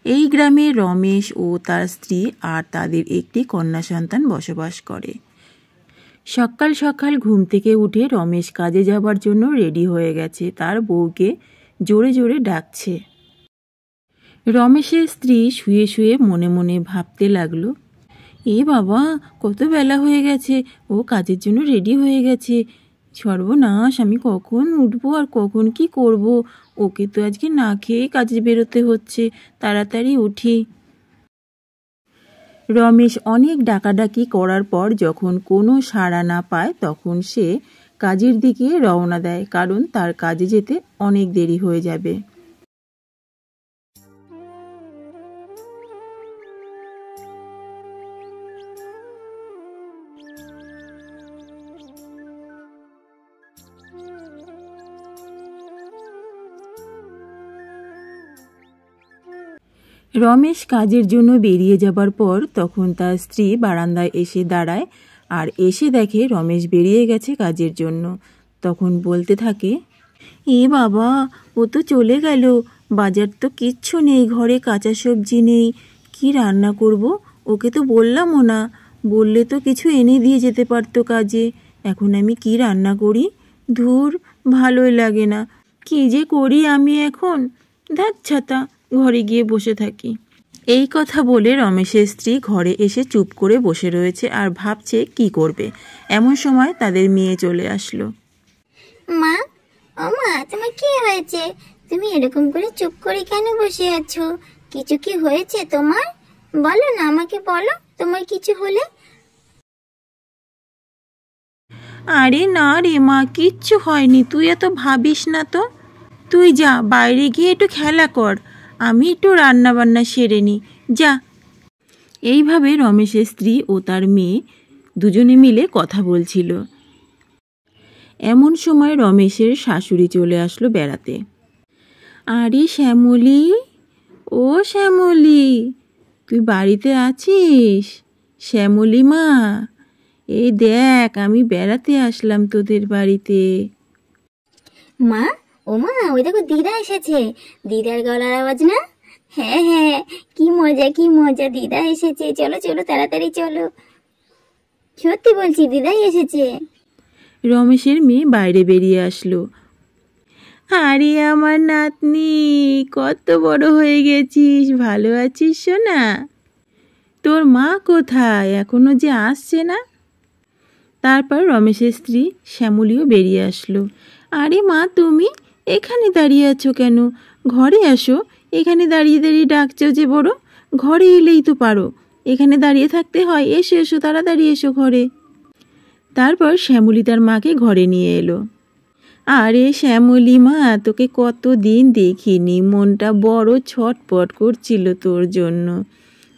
এই গ্রামে রমেশ ও তার স্ত্রী আর তাদের একটি কন্যা সন্তান বসবাস করে। সকাল সকাল ঘুম থেকে উঠে রমেশ কাজে যাবার জন্য রেডি হয়ে গেছে। তার বউকে জোরে জোরে ডাকছে। রমেশের স্ত্রী শুয়ে শুয়ে মনে মনে ভাবতে লাগলো, এ বাবা, কত বেলা হয়ে গেছে, ও কাজের জন্য রেডি হয়ে গেছে। সর্বনাশ, আমি কখন উঠবো আর কখন কি করব? ওকে তো আজকে না খেয়েই কাজে বেরোতে হচ্ছে, তাড়াতাড়ি উঠি। রমেশ অনেক ডাকাডাকি করার পর যখন কোনো সাড়া না পায় তখন সে কাজের দিকে রওনা দেয়, কারণ তার কাজে যেতে অনেক দেরি হয়ে যাবে। রমেশ কাজের জন্য বেরিয়ে যাবার পর তখন তার স্ত্রী বারান্দায় এসে দাঁড়ায় আর এসে দেখে রমেশ বেরিয়ে গেছে কাজের জন্য। তখন বলতে থাকে, এ বাবা, ও তো চলে গেল, বাজার তো কিচ্ছু নেই, ঘরে কাঁচা সবজি নেই, কি রান্না করব? ওকে তো বললামও না, বললে তো কিছু এনে দিয়ে যেতে পারতো কাজে। এখন আমি কি রান্না করি? ধুর, ভালোই লাগে না, কি যে করি আমি এখন। ধ্যাৎছাতা, ঘরে গিয়ে বসে থাকি। এই কথা বলে রমেশের স্ত্রী ঘরে এসে চুপ করে বসে রয়েছে আর ভাবছে কি করবে। এমন সময় তাদের মেয়ে চলে আসলো। মা, ও মা, তোমার কি হয়েছে? তুমি এরকম করে চুপ করে কেন বসে আছো? কিছু কি হয়েছে তোমার? বলো না, আমাকে বলো, তোমার কিছু হলে। আরে না রে মা, কিচ্ছু হয়নি, তুই এত ভাবিস না তো। তুই যা, বাইরে গিয়ে একটু খেলা কর, আমি একটু রান্না বান্না সেরে নি, যা। এইভাবে রমেশের স্ত্রী ও তার মেয়ে দুজনে মিলে কথা বলছিল। এমন সময় রমেশের শাশুড়ি চলে আসলো বেড়াতে। আরে শ্যামলী, ও শ্যামলী, তুই বাড়িতে আছিস? শ্যামলী মা, এই দেখ, আমি বেড়াতে আসলাম তোদের বাড়িতে। মা, ও মা, ওই দেখো দিদা এসেছে। দিদার গলার আওয়াজ না? হ্যাঁ হ্যাঁ, কি মজা কি মজা, দিদা এসেছে, চলো চলো তাড়াতাড়ি চলো। সত্যি বলছি, দিদাই এসেছে। রমেশের মেয়ে বাইরে বেরিয়ে আসলো। আরে আমার নাতনি, কত বড় হয়ে গেছিস, ভালো আছিস সোনা? তোর মা কোথায়, এখনো যে আসছে না? তারপর রমেশের স্ত্রী শ্যামলীও বেরিয়ে আসলো। আরে মা, তুমি এখানে দাঁড়িয়ে আছো কেন? ঘরে আসো, এখানে দাঁড়িয়ে দাঁড়িয়ে ডাকছো যে বড়, ঘরে এলেই তো পারো, এখানে দাঁড়িয়ে থাকতে হয়? এসো এসো, তাড়াতাড়ি এসো ঘরে। তারপর শ্যামলী তার মাকে ঘরে নিয়ে এলো। আরে শ্যামলী মা, তোকে কতদিন দেখিনি, মনটা বড় ছটপট করছিল তোর জন্য,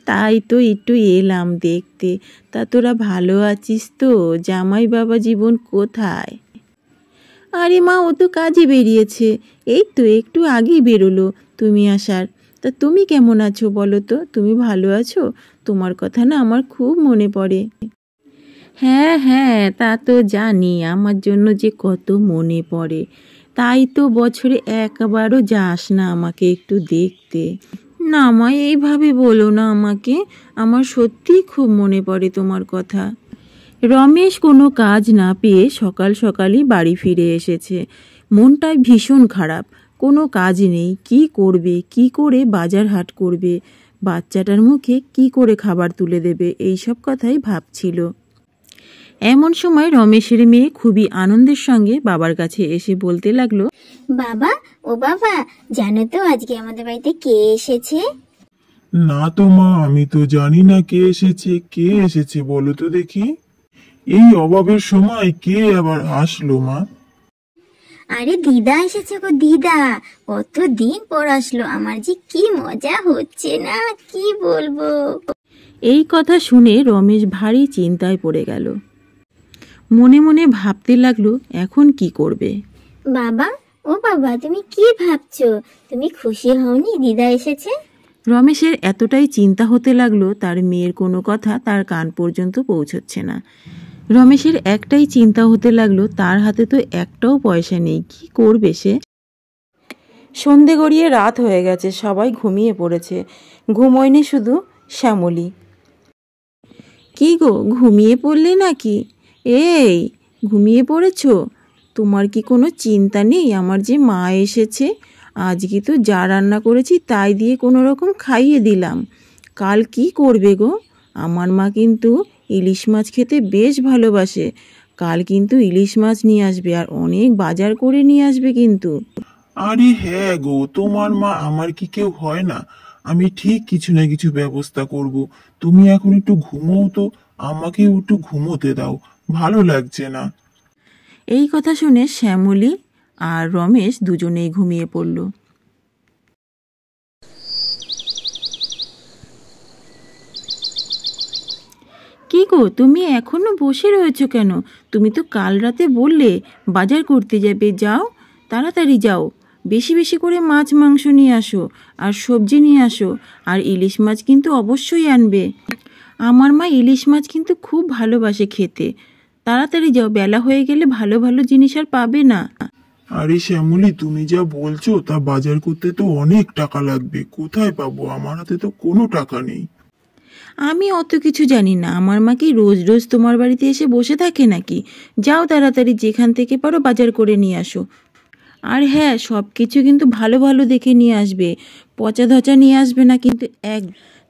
তাই তো একটু এলাম দেখতে। তা তোরা ভালো আছিস তো? জামাই বাবা জীবন কোথায়? আরে মা, ও তো কাজে বেরিয়েছে, এই তো একটু আগেই বেরোলো তুমি আসার। তা তুমি কেমন আছো বলো তো? তুমি ভালো আছো? তোমার কথা না আমার খুব মনে পড়ে। হ্যাঁ হ্যাঁ, তা তো জানি, আমার জন্য যে কত মনে পড়ে, তাই তো বছরে একবারও যাস না আমাকে একটু দেখতে। না মা, এইভাবে বলো না আমাকে, আমার সত্যিই খুব মনে পড়ে তোমার কথা। রমেশ কোনো কাজ না পেয়ে সকাল সকালই বাড়ি ফিরে এসেছে। মনটা ভীষণ খারাপ, কোনো কাজ নেই, কি করবে, কি করে বাজার হাট করবে, বাচ্চাটার মুখে কি করে খাবার তুলে দেবে, এইসব কথাই ভাবছিল। এমন সময় রমেশের মেয়ে খুবই আনন্দের সঙ্গে বাবার কাছে এসে বলতে লাগলো, বাবা, ও বাবা, জানো তো আজকে আমাদের বাড়িতে কে এসেছে? না তো মা, আমি তো জানি না কে এসেছে। কে এসেছে বলো তো দেখি। এই অভাবের সময় কে আবার আসলো মা? আরে দিদা এসেছে গো, দিদা, কতদিন পর আসলো, আমার যে কি মজা হচ্ছে না, কি বলবো। এই কথা শুনে রমেশ ভারী চিন্তায় পড়ে গেল। মনে মনে ভাবতে লাগলো এখন কি করবে। বাবা, ও বাবা, তুমি কি ভাবছো? তুমি খুশি হওনি দিদা এসেছে? রমেশের এতটাই চিন্তা হতে লাগলো তার মেয়ের কোনো কথা তার কান পর্যন্ত পৌঁছচ্ছে না। রমেশের একটাই চিন্তা হতে লাগলো, তার হাতে তো একটাও পয়সা নেই, কি করবে সে? সন্ধে গড়িয়ে রাত হয়ে গেছে, সবাই ঘুমিয়ে পড়েছে। ঘুমোয়নি শুধু শ্যামলী। কি গো, ঘুমিয়ে পড়লে নাকি? এই, ঘুমিয়ে পড়েছো? তোমার কি কোনো চিন্তা নেই? আমার যে মা এসেছে, আজকে তো যা রান্না করেছি তাই দিয়ে কোনো রকম খাইয়ে দিলাম। কাল কি করবে গো? আমার মা কিন্তু ইলিশ মাছ খেতে বেশ ভালোবাসে। কাল কিন্তু ইলিশ মাছ নিয়ে আসবে, আর অনেক বাজার করে নিয়ে আসবে কিন্তু। আরে হ্যাঁ গো, তোমার মা আমার কি কেউ হয় না? আমি ঠিক কিছু না কিছু ব্যবস্থা করব। তুমি এখন একটু ঘুমোও তো, আমাকেও একটু ঘুমোতে দাও, ভালো লাগছে না। এই কথা শুনে শ্যামলী আর রমেশ দুজনেই ঘুমিয়ে পড়ল। কি গো, তুমি এখনো বসে রয়েছো কেন? তুমি তো কাল রাতে বললে বাজার করতে যাবে। যাও, তাড়াতাড়ি যাও। বেশি বেশি করে মাছ মাংস নিয়ে আসো, আর সবজি নিয়ে আসো, আর ইলিশ মাছ কিন্তু অবশ্যই আনবে। আমার মা ইলিশ মাছ কিন্তু খুব ভালোবাসে খেতে। তাড়াতাড়ি যাও, বেলা হয়ে গেলে ভালো ভালো জিনিস আর পাবে না। আরে শ্যামলী, তুমি যা বলছো তা বাজার করতে তো অনেক টাকা লাগবে, কোথায় পাবো? আমার হাতে তো কোনো টাকা নেই। আমি অত কিছু জানি না। আমার মা কি রোজ রোজ তোমার বাড়িতে এসে বসে থাকে নাকি? যাও তাড়াতাড়ি, যেখান থেকে পারো বাজার করে নিয়ে আসো। আর হ্যাঁ, সব কিছু কিন্তু ভালো ভালো দেখে নিয়ে আসবে, পচা ধচা নিয়ে আসবে না কিন্তু এক।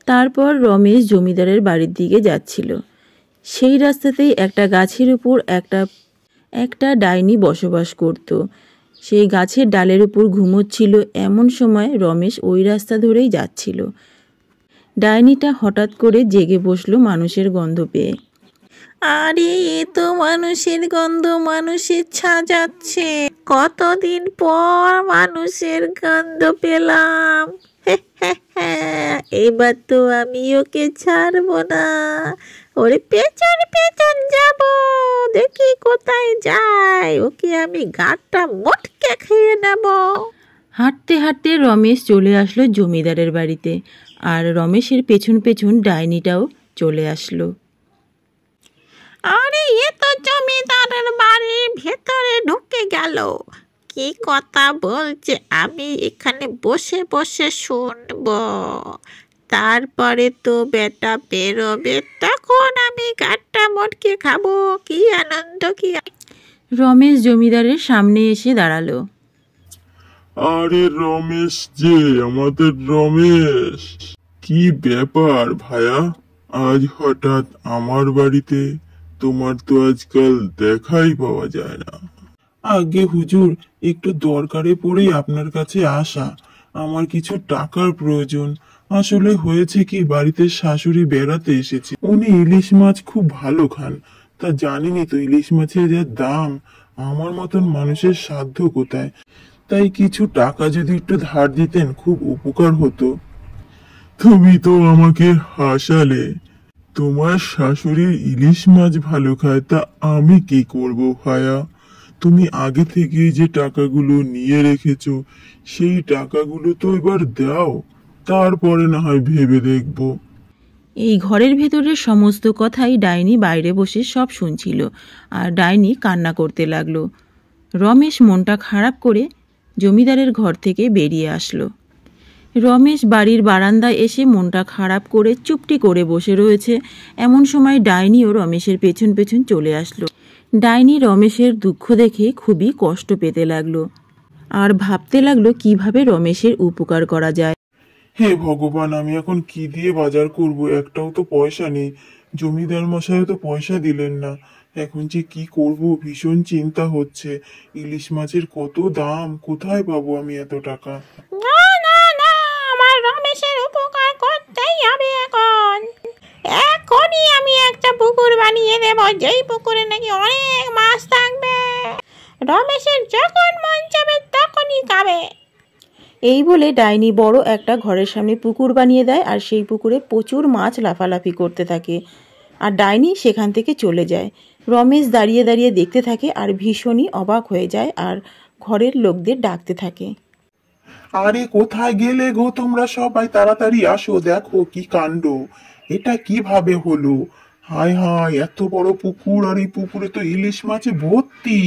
তারপর রমেশ জমিদারের বাড়ির দিকে যাচ্ছিল। সেই রাস্তাতেই একটা গাছের উপর একটা ডাইনি বসবাস করত। সেই গাছের ডালের উপর ঘুমোচ্ছিল। এমন সময় রমেশ ওই রাস্তা ধরেই যাচ্ছিল। ডাইনিটা হঠাৎ করে জেগে বসলো মানুষের গন্ধ পেয়ে। আরে, এ তো মানুষের গন্ধ, মানুষের ছা যাচ্ছে। কতদিন পর মানুষের গন্ধ পেলাম। এবার তো আমি ওকে ছাড়বো না। ওরে পেছন পেছন যাব, দেখি কোথায় যায়। ওকে আমি গাঁটটা মোটকে খেয়ে নেব। হাঁটতে হাঁটতে রমেশ চলে আসলো জমিদারের বাড়িতে, আর রমেশের পেছন পেছন ডাইনিটাও চলে আসলো। আরে, এ তো জমিদারের বাড়ির ভেতরে ঢুকে গেল। কি কথা বলছে, আমি এখানে বসে বসে শুনবো। তারপরে তো বেটা বেরোবে, তখন আমি গাঁটটা মোটকে খাবো। কি আনন্দ, কি! রমেশ জমিদারের সামনে এসে দাঁড়ালো। আরে রমেশ যে, আমাদের রমেশ! কি ব্যাপার ভায়া, আজ হঠাৎ আমার বাড়িতে? তোমার তো আজকাল দেখাই পাওয়া যায় না। আগে হুজুর, একটু দরকারে পড়েই আপনার কাছে আসা। আমার কিছু টাকার প্রয়োজন। আসলে হয়েছে কি, বাড়িতে শাশুড়ি বেড়াতে এসেছে। উনি ইলিশ মাছ খুব ভালো খান। তা জানিনি তো ইলিশ মাছের যা দাম, আমার মতন মানুষের সাধ্য কোথায়। তাই কিছু টাকা যদি একটু ধার দিতেন খুব উপকার হতো। তুমি তো আমাকে হাসালে। তোমার শাশুড়ির ইলিশ মাছ ভালো খায়, তা আমি কি করব ভায়া? তুমি আগে থেকে যে টাকাগুলো নিয়ে রেখেছো, সেই টাকাগুলো তো এবার দাও, তারপরে না হয় ভেবে দেখবো। এই ঘরের ভেতরের সমস্ত কথাই ডাইনি বাইরে বসে সব শুনছিল, আর ডাইনি কান্না করতে লাগলো। রমেশ মনটা খারাপ করে জমিদারের ঘর থেকে বেরিয়ে আসলো। রমেশ বাড়ির বারান্দায় এসে মনটা খারাপ করে চুপটি করে বসে রয়েছে। এমন সময় ডাইনিও রমেশের পেছন পেছন চলে আসলো। ডাইনি রমেশের দুঃখ দেখে খুবই কষ্ট পেতে লাগলো, আর ভাবতে লাগলো কিভাবে রমেশের উপকার করা যায়। হে ভগবান, আমি এখন কি দিয়ে বাজার করব? একটাও তো পয়সা নেই। জমিদার মশাই তো পয়সা দিলেন না। এখন যে কি করব, ভীষণ চিন্তা হচ্ছে। ইলিশ মাছের কত দাম, কোথায় পাবো আমি এত টাকা? না না না, আমার রমেশের উপকার করতেই হবে এখন। এখনই আমি একটা পুকুর বানিয়ে দেব, যেই পুকুরে নাকি অনেক মাছ থাকবে। রমেশের যখন মন যাবে তখনই খাবে। এই বলে ডাইনি বড় একটা ঘরের সামনে পুকুর বানিয়ে দেয়, আর সেই পুকুরে প্রচুর মাছ লাফালাফি করতে থাকে। আর ডাইনি সেখান থেকে চলে যায়। রমেশ দাঁড়িয়ে দাঁড়িয়ে দেখতে থাকে আর ভীষণই অবাক হয়ে যায়, আর ঘরের লোকদের ডাকতে থাকে। আরে কোথায় গেলে গো তোমরা সবাই? তাড়াতাড়ি আসো, দেখো কি কাণ্ড। এটা কিভাবে হলো? হায় হায়, এত বড় পুকুর, আর এই পুকুরে তো ইলিশ মাছে ভর্তি।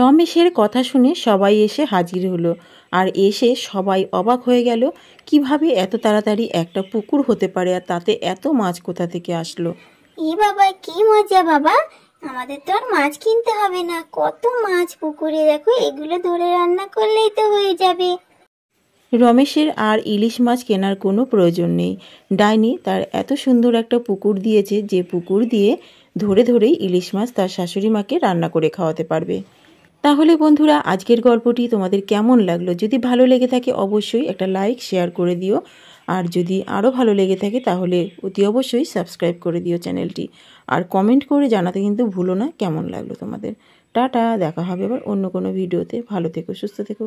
রমেশের কথা শুনে সবাই এসে হাজির হলো, আর এসে সবাই অবাক হয়ে গেল, কিভাবে এত তাড়াতাড়ি একটা পুকুর হতে পারে আর তাতে এত মাছ কোথা থেকে আসলো। এ বাবা, কি মজা বাবা, আমাদের তো আর মাছ কিনতে হবে না, কত মাছ পুকুরে, দেখো এগুলো ধরে রান্না করলেই তো হয়ে যাবে। রমেশের আর ইলিশ মাছ কেনার কোনো প্রয়োজন নেই। ডাইনি তার এত সুন্দর একটা পুকুর দিয়েছে যে পুকুর দিয়ে ধরে ধরেই ইলিশ মাছ তার শাশুড়ি মাকে রান্না করে খাওয়াতে পারবে। তাহলে বন্ধুরা, আজকের গল্পটি তোমাদের কেমন লাগলো? যদি ভালো লেগে থাকে অবশ্যই একটা লাইক শেয়ার করে দিও, আর যদি আরও ভালো লেগে থাকে তাহলে অতি অবশ্যই সাবস্ক্রাইব করে দিও চ্যানেলটি, আর কমেন্ট করে জানাতে কিন্তু ভুলো না কেমন লাগলো তোমাদের। টাটা, দেখা হবে আবার অন্য কোনো ভিডিওতে। ভালো থেকো, সুস্থ থেকো।